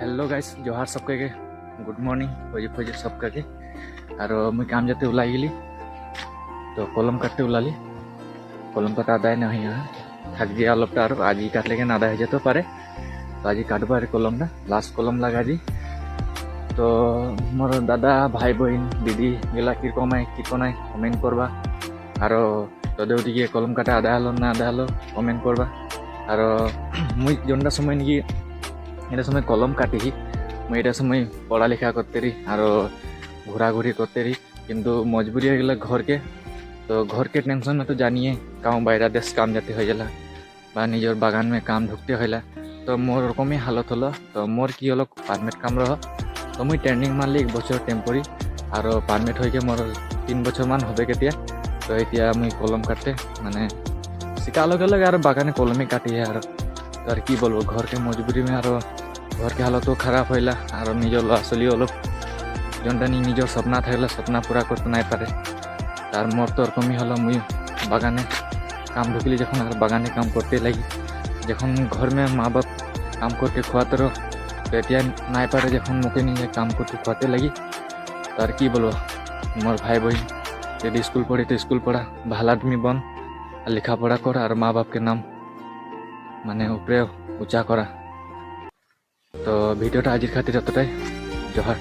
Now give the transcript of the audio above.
Hello guys जोहार सबके के गुड मॉर्निंग फौजी फौजी सबका के और मुई काम जाते उलाई गेली तो कलम काटते उलाली कलम काटा आदाय नहीं यहाँ थक गया अलगटा और आज ही काटले के आदाय हो जाते पारे तो आज ही काटबो और कलम ना लास्ट कलम लगा जी तो मोर दादा भाई बहन दीदी गेला किरकनाय कमेंट करवा और तदेव दिए कलम काटा आदाय हलो ना आदाय हलो कमेंट करवा और मुई जोनटा समय निकी এটা সময় কলম কাটি মুই এটা সময় পড়ালেখা করতে রি আর ঘোরাঘুরি করতে রি কিন্তু মজবুরি হয়ে গেল ঘরকে তো ঘরকে টেনশন में तो जानिए गाँव বাইরা देश काम जाते हो जाला বা নিজের বাগান में काम ঢুকতে হইলা তো মোর ওরকমই হালত হলো তো মোর কি হলো পারমিট কাম রহ তো মুই ট্রেনিং মারলি 1 বছর টেম্পোরি আর পারমিট হয়ে মোর 3 বছর মান হবে কেতিয়া তো এতিয়া মুই কলম কাটতে মানে শিকা লগে লগে আর বাগানে কলমে কাটি আর আর কি বলবো घर के मजबूरी में और घर के हालत खराब होइला और निजर लड़ा चली अलग जोनटा निजर सपना थाकला सपना पूरा करते नाई पारे तार मोर तो ओरकमई हलो मुई बागाने काम ढुकली जखन और बागाने काम करते लगी जखन घर में माँ बाप काम करके खुआते रहो तो एतिया नाई पारे जखन मोके निजे काम करते खुआते लगी तार की बोलो मोर भाई बहन यदि स्कूल पढ़ी तो स्कूल पढ़ा भाल आदमी बन लिखा पढ़ा कर और माँ बाप के नाम মানে উপরে উঁচা করা তো ভিডিওটা আজির খাতির এতটাই জোহার।